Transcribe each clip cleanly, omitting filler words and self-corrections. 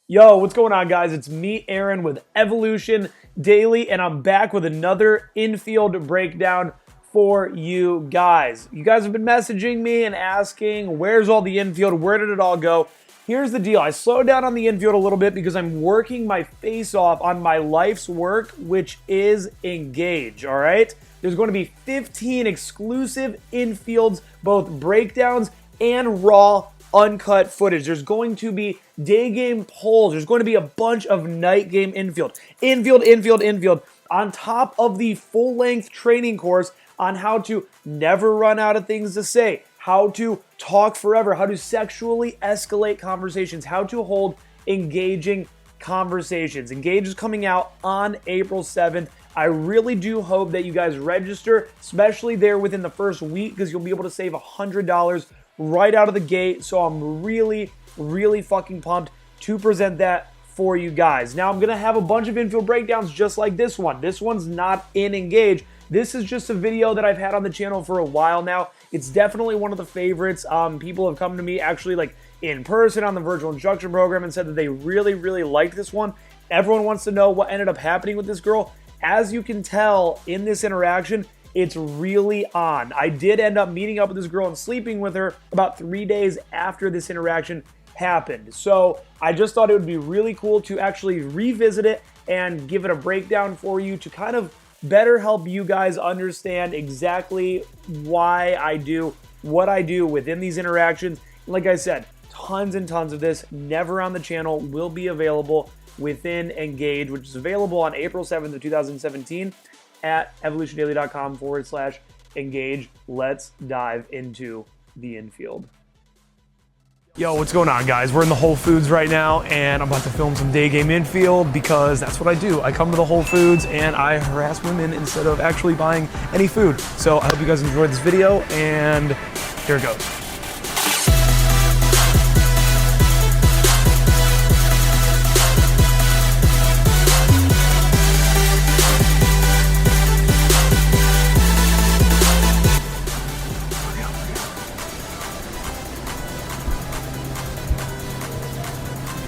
Yo, what's going on, guys? It's me, Aaron, with Evolution Daily, and I'm back with another infield breakdown for you guys. You guys have been messaging me and asking, where's all the infield? Where did it all go? Here's the deal. I slowed down on the infield a little bit because I'm working my face off on my life's work, which is Engage, all right? There's going to be 15 exclusive infields, both breakdowns and raw uncut footage. There's going to be day game polls. There's going to be a bunch of night game infield, on top of the full-length training course on how to never run out of things to say, how to talk forever, how to sexually escalate conversations, how to hold engaging conversations. Engage is coming out on April 7th. I really do hope that you guys register, especially there within the first week, because you'll be able to save $100 right out of the gate. So I'm really fucking pumped to present that for you guys. Now I'm gonna have a bunch of infield breakdowns just like this one. This one's not in Engage. This is just a video that I've had on the channel for a while now. It's definitely one of the favorites. People have come to me actually like in person on the virtual instruction program and said that they really liked this one. Everyone wants to know what ended up happening with this girl. As you can tell in this interaction, it's really on. I did end up meeting up with this girl and sleeping with her about 3 days after this interaction happened. So I just thought it would be really cool to actually revisit it and give it a breakdown for you to kind of better help you guys understand exactly why I do what I do within these interactions. Like I said, tons and tons of this never on the channel will be available within Engage, which is available on April 7th of 2017 at evolutiondaily.com/engage. Let's dive into the infield. Yo, what's going on, guys? We're in the Whole Foods right now, and I'm about to film some day game infield because that's what I do. I come to the Whole Foods and I harass women instead of actually buying any food. So I hope you guys enjoyed this video, and here it goes.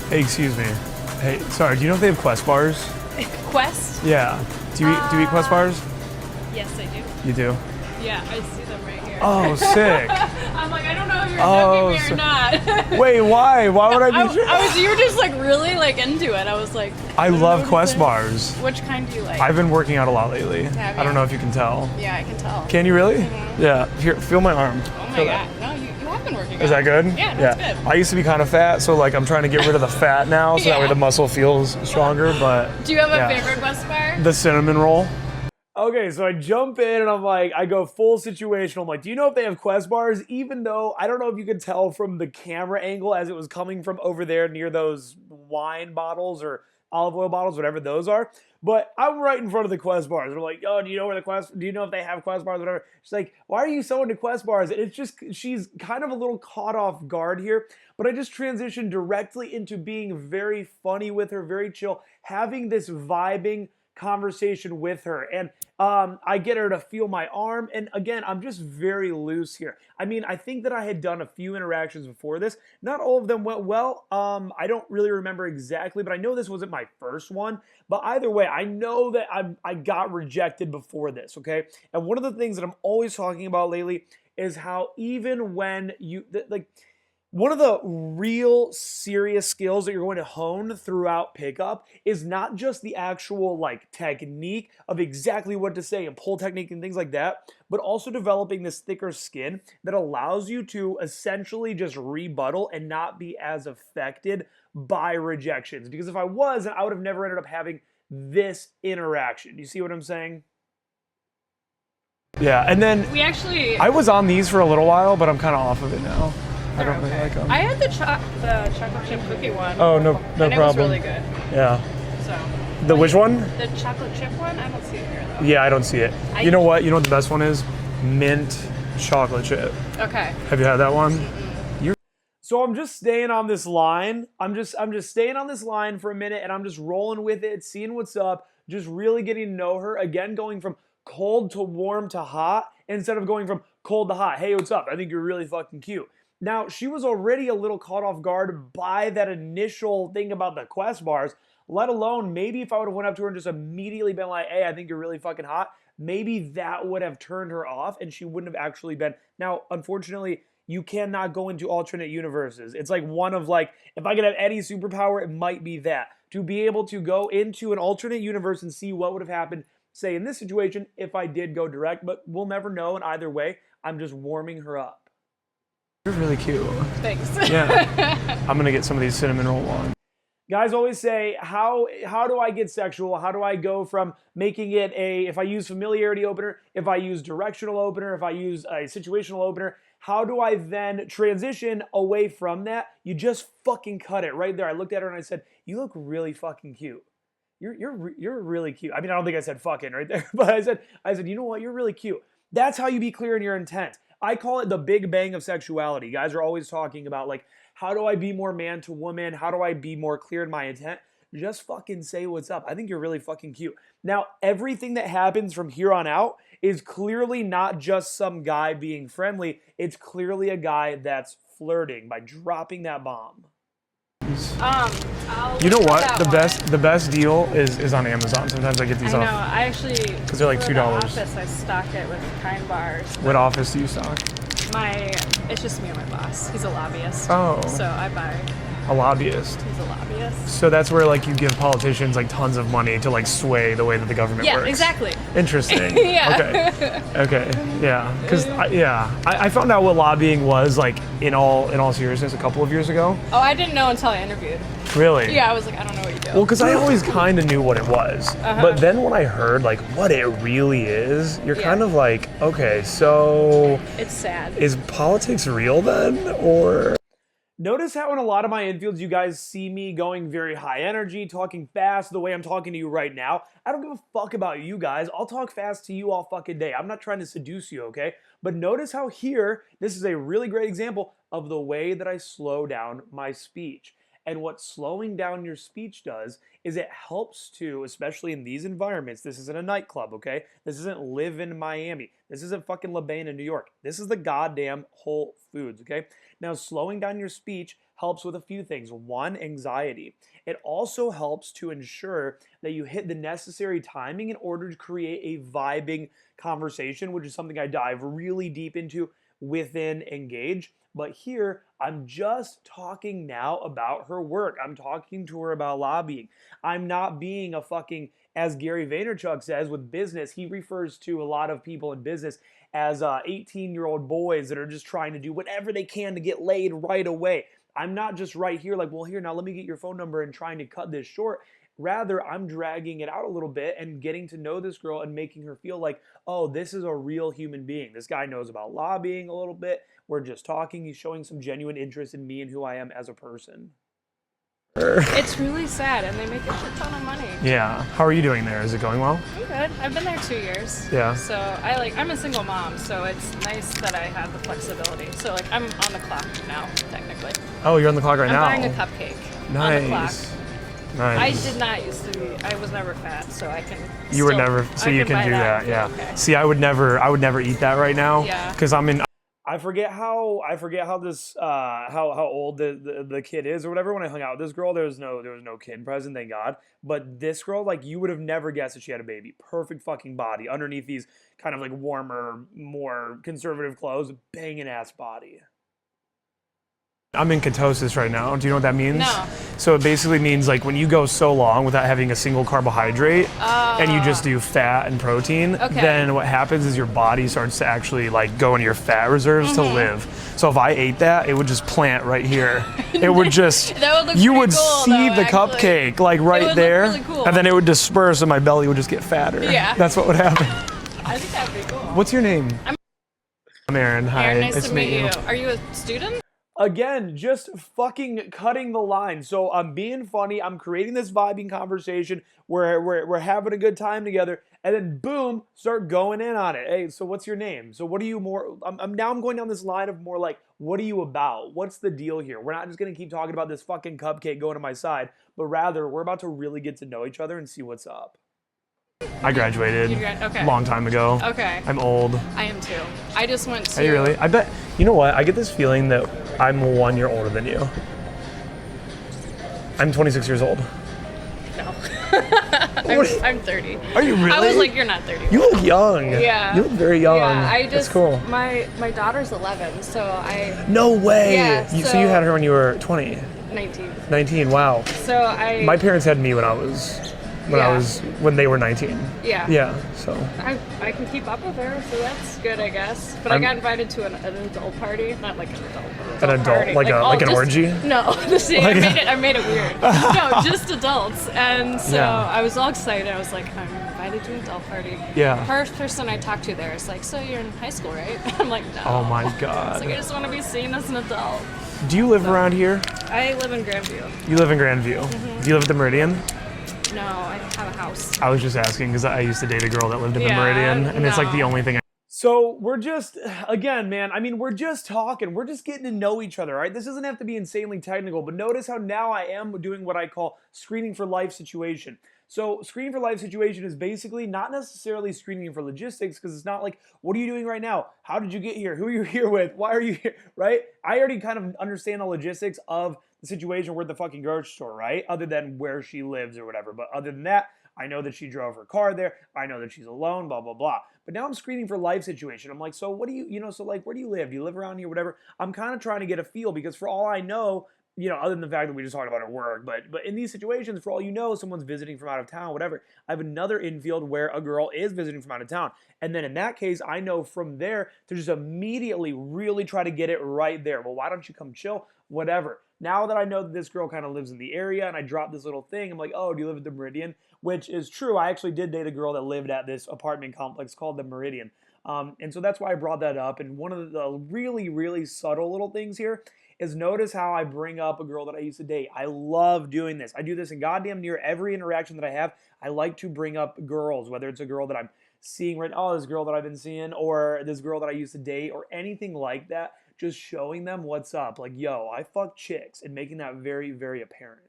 Hey, excuse me. Hey, sorry, do you know if they have Quest bars? Quest? Yeah. Do you eat Quest bars? Yes, I do. You do? Yeah, I see them right here. Oh, sick. I'm like, I don't know if you're joking me or not. Wait, why? Why would I be sure? You were just like really like into it. I was like, I love Quest bars. Which kind do you like? I've been working out a lot lately. Have I don't you? know if you can tell. Yeah, I can tell. Can you really? Mm-hmm. Yeah. Here, feel my arm. Oh my Feel god. that. No, you have been working out. Is that good? Yeah, that's good. I used to be kind of fat, so like I'm trying to get rid of the fat now, so that way the muscle feels stronger. But do you have a favorite Quest bar? The cinnamon roll. Okay, so I jump in and I'm like, I go full situational. I'm like, do you know if they have Quest bars? Even though I don't know if you could tell from the camera angle as it was coming from over there near those wine bottles or olive oil bottles, whatever those are. But I'm right in front of the Quest bars. I'm like, oh, do you know if they have Quest bars, whatever? She's like, why are you so into Quest bars? And it's just, she's kind of a little caught off guard here. But I just transitioned directly into being very funny with her, very chill, having this vibing conversation with her, and I get her to feel my arm, and again, I'm just very loose here. I mean, I think that I had done a few interactions before this. Not all of them went well. I don't really remember exactly, but I know this wasn't my first one. But either way, I know that I got rejected before this, okay? And one of the things that I'm always talking about lately is how even when one of the real serious skills that you're going to hone throughout pickup is not just the actual like technique of exactly what to say and pull technique and things like that, but also developing this thicker skin that allows you to essentially just rebuttal and not be as affected by rejections. Because if I was, I would have never ended up having this interaction. You see what I'm saying? Yeah, and then I was on these for a little while, but I'm kind of off of it now. I don't really like them. I had the chocolate chip cookie one. Oh, no problem. It was really good. Yeah. So. The which one? The chocolate chip one? I don't see it here though. Yeah, I don't see it. You know what? You know what the best one is? Mint chocolate chip. Okay. Have you had that one? So I'm just staying on this line. I'm just staying on this line for a minute, and I'm just rolling with it, seeing what's up, just really getting to know her. Again, going from cold to warm to hot instead of going from cold to hot. Hey, what's up? I think you're really fucking cute. Now, she was already a little caught off guard by that initial thing about the quest bars, let alone maybe if I would have went up to her and just immediately been like, hey, I think you're really fucking hot, maybe that would have turned her off and she wouldn't have actually been. Now, unfortunately, you cannot go into alternate universes. It's like one of like, if I could have any superpower, it might be that. To be able to go into an alternate universe and see what would have happened, say in this situation, if I did go direct, but we'll never know, and either way, I'm just warming her up. You're really cute. Thanks. Yeah. I'm gonna get some of these cinnamon roll on. Guys always say, how do I get sexual? How do I go from making it if I use familiarity opener, if I use directional opener, if I use a situational opener, how do I then transition away from that? You just fucking cut it right there. I looked at her and I said, you look really fucking cute. You're really cute. I mean, I don't think I said fucking right there, but I said, you know what? You're really cute. That's how you be clear in your intent. I call it the big bang of sexuality. Guys are always talking about like, how do I be more man to woman? How do I be more clear in my intent? Just fucking say what's up. I think you're really fucking cute. Now, everything that happens from here on out is clearly not just some guy being friendly. It's clearly a guy that's flirting by dropping that bomb. You know what? The best deal is on Amazon. Sometimes I get these I know. off. I actually, because they're like $2. For the office, I stock it with kind bars. What office do you stock? It's just me and my boss. He's a lobbyist. Oh. So I buy. A lobbyist. He's a lobbyist. So that's where like you give politicians like tons of money to like sway the way that the government works. Yeah, exactly. Interesting. Yeah. Okay. Yeah. Because I found out what lobbying was like in all seriousness a couple of years ago. Oh, I didn't know until I interviewed. Really? Yeah, I was like, I don't know what you do. Well, because I always kind of knew what it was, but then when I heard like what it really is, you're kind of like, okay, so it's sad. Is politics real then, or? Notice how in a lot of my infields you guys see me going very high energy, talking fast the way I'm talking to you right now. I don't give a fuck about you guys. I'll talk fast to you all fucking day. I'm not trying to seduce you, okay? But notice how here, this is a really great example of the way that I slow down my speech. And what slowing down your speech does is it helps to, especially in these environments, this isn't a nightclub, okay? This isn't Live in Miami. This isn't fucking LaBane in New York. This is the goddamn Whole Foods, okay? Now, slowing down your speech helps with a few things. One, anxiety. It also helps to ensure that you hit the necessary timing in order to create a vibing conversation, which is something I dive really deep into within Engage. But here, I'm just talking now about her work. I'm talking to her about lobbying. I'm not being a fucking, as Gary Vaynerchuk says with business, he refers to a lot of people in business as 18-year-old boys that are just trying to do whatever they can to get laid right away. I'm not just right here like, well, here, now let me get your phone number and trying to cut this short. Rather, I'm dragging it out a little bit and getting to know this girl and making her feel like, oh, this is a real human being. This guy knows about lobbying a little bit. We're just talking. He's showing some genuine interest in me and who I am as a person. It's really sad, and they make a shit ton of money. Yeah. How are you doing there? Is it going well? I'm good. I've been there 2 years. Yeah. So I'm a single mom, so it's nice that I have the flexibility. So like I'm on the clock now, technically. Oh, you're on the clock right now? I'm buying a cupcake. Nice. On the clock. Nice. I did not used to be. I was never fat, so I can. You were never, so you can do that. Yeah. Okay. See, I would never eat that right now. Yeah. Because I forget how this how old the kid is or whatever. When I hung out with this girl, there was no kid present, thank God. But this girl, like, you would have never guessed that she had a baby. Perfect fucking body underneath these kind of like warmer, more conservative clothes, banging ass body. I'm in ketosis right now. Do you know what that means? No. So it basically means like when you go so long without having a single carbohydrate and you just do fat and protein, then what happens is your body starts to actually like go into your fat reserves to live. So if I ate that, it would just plant right here. It would just, that would look you would cool, see though, the actually. cupcake like right there, really cool. and then it would disperse and my belly would just get fatter. Yeah. That's what would happen. I think that'd be cool. What's your name? I'm Aaron. Hi. Aaron, nice to meet you. Are you a student? Again, just fucking cutting the line. So I'm being funny. I'm creating this vibing conversation where we're having a good time together, and then boom, start going in on it. Hey, so what's your name? So what are you more? I'm going down this line of more like, what are you about? What's the deal here? We're not just gonna keep talking about this fucking cupcake going to my side, but rather we're about to really get to know each other and see what's up. I graduated okay. a long time ago. Okay. I'm old. I am too. I just went to... Are you really? I bet, you know what? I get this feeling that I'm 1 year older than you. I'm 26 years old. No. I'm 30. Are you really? I was like, you're not 30. You look young. Yeah. You look very young. Yeah, That's cool. My daughter's 11, so I... No way. Yeah, so you had her when you were 20? 19. 19, wow. So I... My parents had me when when they were 19. Yeah. Yeah, so. I can keep up with her, so that's good, I guess. But I got invited to an adult party, not like an adult party. Like an orgy? No, I made it weird. No, just adults. And so I was all excited. I was like, I'm invited to an adult party. Yeah. First person I talked to there is like, so you're in high school, right? I'm like, no. Oh my God. It's like, I just want to be seen as an adult. Do you live around here? I live in Grandview. You live in Grandview. Mm-hmm. Do you live at the Meridian? No, I have a house. I was just asking because I used to date a girl that lived in the Meridian, and it's like the only thing. So we're just, again, man, I mean, we're just talking. We're just getting to know each other, right? This doesn't have to be insanely technical, but notice how now I am doing what I call screening for life situation. So screening for life situation is basically not necessarily screening for logistics, because it's not like, what are you doing right now? How did you get here? Who are you here with? Why are you here, right? I already kind of understand the logistics of the situation. We're at the fucking grocery store, right? Other than where she lives or whatever. But other than that, I know that she drove her car there. I know that she's alone, blah, blah, blah. But now I'm screening for life situation. I'm like, so what do you, so like, where do you live? Do you live around here, whatever? I'm kind of trying to get a feel, because for all I know, other than the fact that we just talked about her work, but in these situations, for all you know, someone's visiting from out of town, whatever. I have another infield where a girl is visiting from out of town. And then in that case, I know from there to just immediately really try to get it right there. Well, why don't you come chill? Whatever. Now that I know that this girl kind of lives in the area and I dropped this little thing, I'm like, oh, do you live at the Meridian? Which is true. I actually did date a girl that lived at this apartment complex called the Meridian. And so that's why I brought that up. And one of the really, really subtle little things here is notice how I bring up a girl that I used to date. I love doing this. I do this in goddamn near every interaction that I have. I like to bring up girls, whether it's a girl that I'm seeing right now, this girl that I've been seeing, or this girl that I used to date, or anything like that. Just showing them what's up. Like, yo, I fuck chicks, and making that very, very apparent.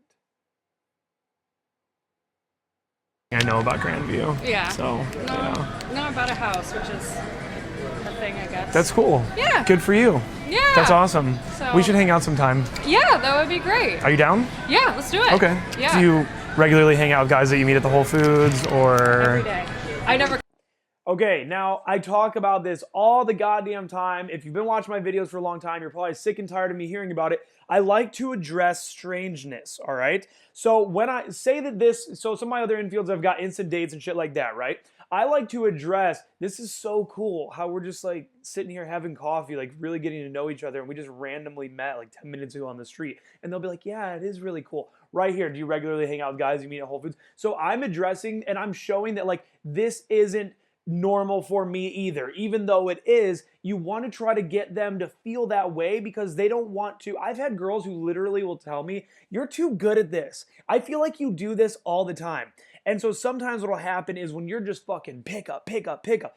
I know about Grandview. Yeah. So, No, about a house, which is a thing, I guess. That's cool. Yeah. Good for you. Yeah. That's awesome. So, we should hang out sometime. Yeah, that would be great. Are you down? Yeah, let's do it. Okay. Yeah. Do you regularly hang out with guys that you meet at the Whole Foods, or? Every day. I never... Okay, now I talk about this all the goddamn time. If you've been watching my videos for a long time, you're probably sick and tired of me hearing about it. I like to address strangeness, all right? So when I say that so some of my other infields have got instant dates and shit like that, right? I like to address, this is so cool, how we're just like sitting here having coffee, like really getting to know each other, and we just randomly met like 10 minutes ago on the street. And they'll be like, yeah, it is really cool. Right here, do you regularly hang out with guys you meet at Whole Foods? So I'm addressing and I'm showing that like this isn't normal for me either. Even though it is, you want to try to get them to feel that way, because they don't want to. I've had girls who literally will tell me, you're too good at this. I feel like you do this all the time. And so sometimes what'll happen is when you're just fucking pick up,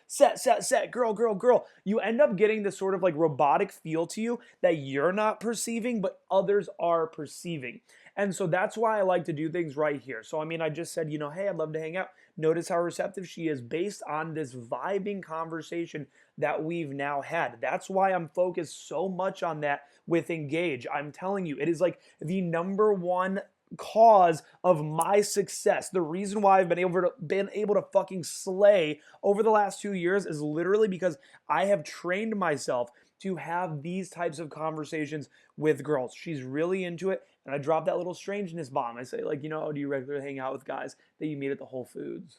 set, girl, you end up getting this sort of like robotic feel to you that you're not perceiving, but others are perceiving. And so that's why I like to do things right here. So, I mean, I just said, hey, I'd love to hang out. Notice how receptive she is based on this vibing conversation that we've now had. That's why I'm focused so much on that with Engage. I'm telling you, it is like the #1 cause of my success. The reason why I've been able to fucking slay over the last 2 years is literally because I have trained myself to have these types of conversations with girls. She's really into it. And I drop that little strangeness bomb. I say, like, do you regularly hang out with guys that you meet at the Whole Foods?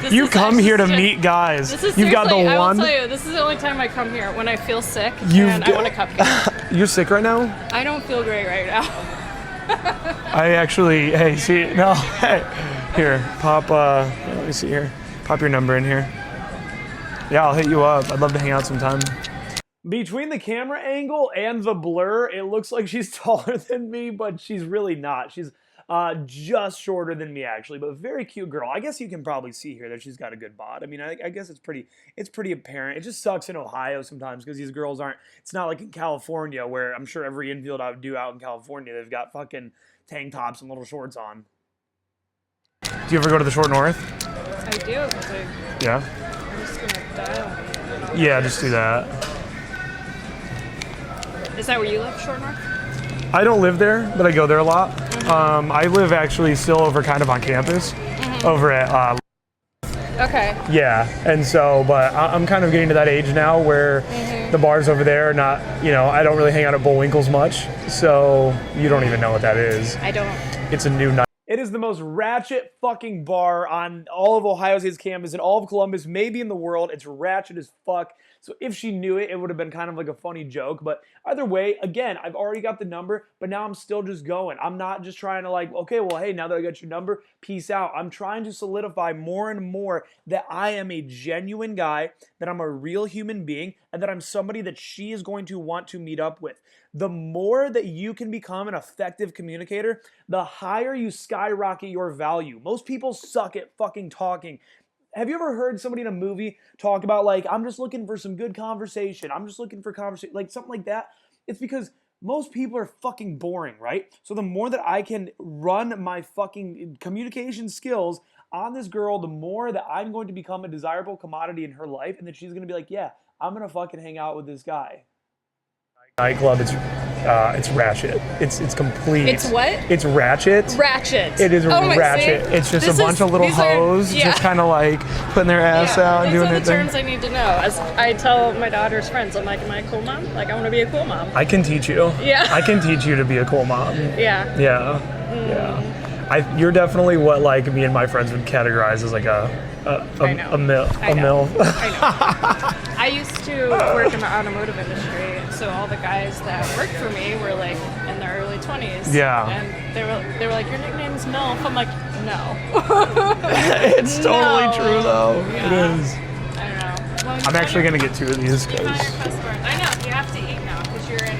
You come here to meet guys. You've got the one. I will tell you, this is the only time I come here when I feel sick and I want a cupcake. You're sick right now? I don't feel great right now. Here, pop, let me see here. Pop your number in here. Yeah, I'll hit you up. I'd love to hang out sometime. Between the camera angle and the blur, it looks like she's taller than me, but she's really not. She's just shorter than me, actually, but a very cute girl. I guess you can probably see here that she's got a good bod. I mean, I guess it's pretty apparent. It just sucks in Ohio sometimes because these girls aren't, it's not like in California where I'm sure every infield I would do out in California, they've got fucking tank tops and little shorts on. Do you ever go to the Short North? I do. Yeah? I'm just going to dial. Yeah, just do that. Is that where you live, Short North? I don't live there, but I go there a lot. I live actually still over kind of on campus, over at. Okay. Yeah, and so, but I'm kind of getting to that age now where the bars over there are not, I don't really hang out at Bullwinkle's much, so you don't even know what that is. I don't. It's a new night. It is the most ratchet fucking bar on all of Ohio State's campus, in all of Columbus, maybe in the world. It's ratchet as fuck. So if she knew it, it would have been kind of like a funny joke. But either way, again, I've already got the number, but now I'm still just going. I'm not just trying to like, okay, well, hey, now that I got your number, peace out. I'm trying to solidify more and more that I am a genuine guy, that I'm a real human being, and that I'm somebody that she is going to want to meet up with. The more that you can become an effective communicator, the higher you skyrocket your value. Most people suck at fucking talking. Have you ever heard somebody in a movie talk about like, I'm just looking for some good conversation. I'm just looking for conversation, like something like that? It's because most people are fucking boring, right? So the more that I can run my fucking communication skills on this girl, the more that I'm going to become a desirable commodity in her life, and that she's going to be like, yeah, I'm going to fucking hang out with this guy. Nightclub, it's ratchet. It's complete. It's what? It's ratchet. Ratchet. It is ratchet. See? It's just a bunch of little hoes just kind of like putting their ass out and doing their thing. These are the terms I need to know. As I tell my daughter's friends, I'm like, am I a cool mom? Like, I want to be a cool mom. I can teach you. Yeah. I can teach you to be a cool mom. Yeah. Yeah. Yeah. You're definitely what like me and my friends would categorize as like a MILF. I know. I used to work in the automotive industry, so all the guys that worked for me were like in their early 20s. Yeah. And they were like, your nickname's MILF. I'm like, no. It's totally true though. Yeah. It is. I don't know. Well, I'm actually gonna get 2 of these. I know, you have to eat now because you're in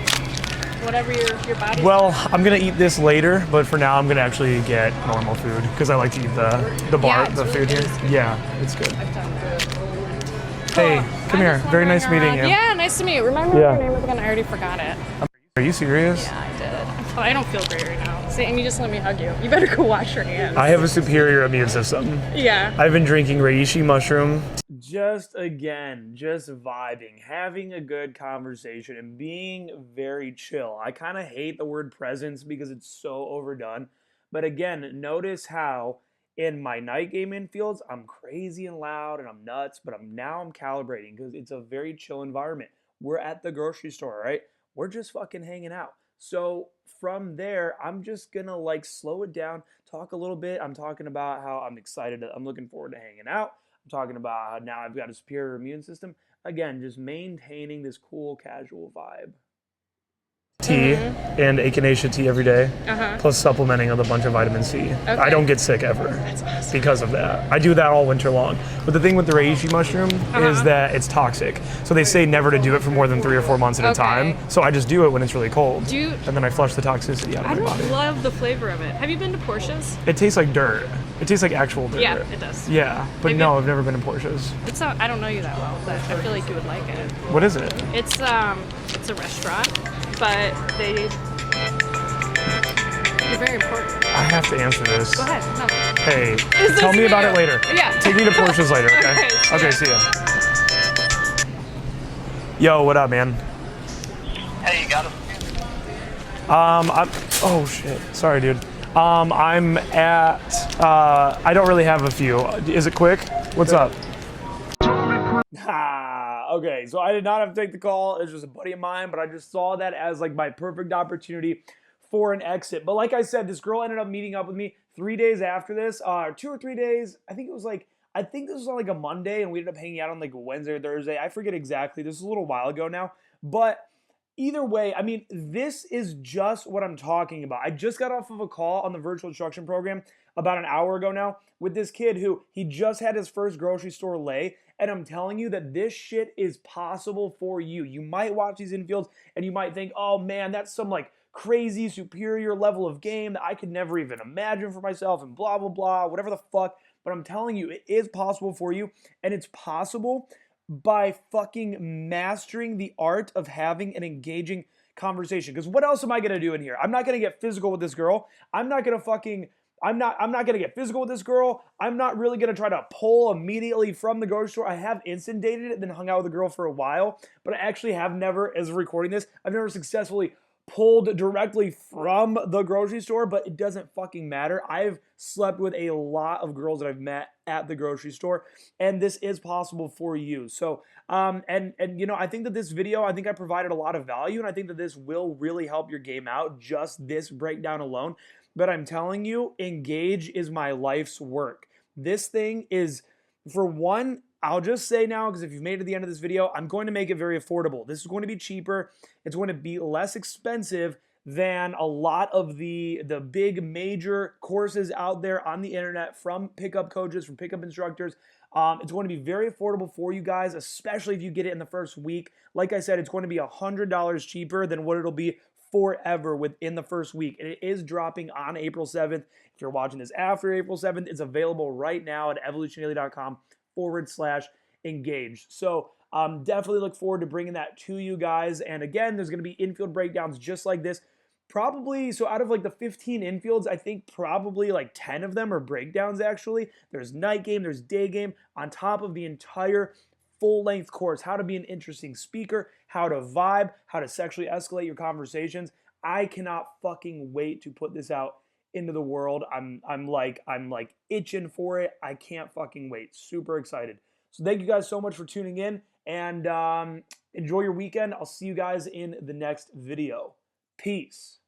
whatever your body. Well, I'm gonna eat this later, but for now I'm gonna actually get normal food because I like to eat the food here. Yeah, it's good. I've done that. Hey, come here. Very nice meeting you. Yeah, nice to meet you. Remember what your name was again? I already forgot it. Are you serious? Yeah, I did. I don't feel great right now. See, and you just let me hug you. You better go wash your hands. I have a superior immune system. Yeah. I've been drinking reishi mushroom. Just vibing, having a good conversation, and being very chill. I kind of hate the word presence because it's so overdone. But again, notice how in my night game infields, I'm crazy and loud and I'm nuts, but I'm calibrating because it's a very chill environment. We're at the grocery store, right? We're just fucking hanging out. So from there, I'm just gonna like slow it down, talk a little bit. I'm talking about how I'm excited. I'm looking forward to hanging out. I'm talking about how now I've got a superior immune system. Again, just maintaining this cool, casual vibe. Tea and echinacea tea every day, plus supplementing with a bunch of vitamin C. Okay. I don't get sick ever because of that. I do that all winter long. But the thing with the reishi mushroom is that it's toxic. So they say never to do it for more than 3 or 4 months at a time. So I just do it when it's really cold. And then I flush the toxicity out of my body. I love the flavor of it. Have you been to Porsche's? It tastes like dirt. It tastes like actual dirt. Yeah, it does. Yeah, but no, I've never been to Porsche's. It's not, I don't know you that well, but I feel like you would like it. What is it? It's a restaurant, but you're very important. I have to answer this. Go ahead. No. Hey, tell me about it later. Yeah. Take me to Porsche's later, okay? Okay, see ya. Yo, what up, man? Hey, you got him? Oh shit. Sorry, dude. I'm at, I don't really have a few. Is it quick? What's up? Okay, so I did not have to take the call. It was just a buddy of mine, but I just saw that as like my perfect opportunity for an exit. But like I said, this girl ended up meeting up with me 3 days after this, 2 or 3 days. I think this was on like a Monday, and we ended up hanging out on like a Wednesday or Thursday. I forget exactly. This is a little while ago now. But either way, I mean, this is just what I'm talking about. I just got off of a call on the virtual instruction program about an hour ago now with this kid who he just had his first grocery store lay. And I'm telling you that this shit is possible for you. You might watch these infields and you might think, oh man, that's some like crazy superior level of game that I could never even imagine for myself and blah, blah, blah, whatever the fuck. But I'm telling you, it is possible for you. And it's possible by fucking mastering the art of having an engaging conversation. Because what else am I going to do in here? I'm not going to get physical with this girl. I'm not going to fucking I'm not going to get physical with this girl. I'm not really going to try to pull immediately from the grocery store. I have instant dated it, then hung out with a girl for a while, but I actually have never, as of recording this, I've never successfully pulled directly from the grocery store, but it doesn't fucking matter. I've slept with a lot of girls that I've met at the grocery store, and this is possible for you. So, and you know, I think that this video, I think I provided a lot of value, and I think that this will really help your game out, just this breakdown alone. But I'm telling you, Engage is my life's work. This thing is, for one, I'll just say now, because if you've made it to the end of this video, I'm going to make it very affordable. This is going to be cheaper. It's going to be less expensive than a lot of the big major courses out there on the internet from pickup coaches, from pickup instructors. It's going to be very affordable for you guys, especially if you get it in the first week. Like I said, it's going to be $100 cheaper than what it'll be forever within the first week. And it is dropping on April 7th. If you're watching this after April 7th, it's available right now at evolutiondaily.com/engage. So definitely look forward to bringing that to you guys. And again, there's going to be infield breakdowns just like this. Probably, so out of like the 15 infields, I think probably like 10 of them are breakdowns actually. There's night game, there's day game, on top of the entire full-length course, how to be an interesting speaker, how to vibe, how to sexually escalate your conversations. I cannot fucking wait to put this out into the world. I'm like itching for it. I can't fucking wait. Super excited. So thank you guys so much for tuning in, and enjoy your weekend. I'll see you guys in the next video. Peace.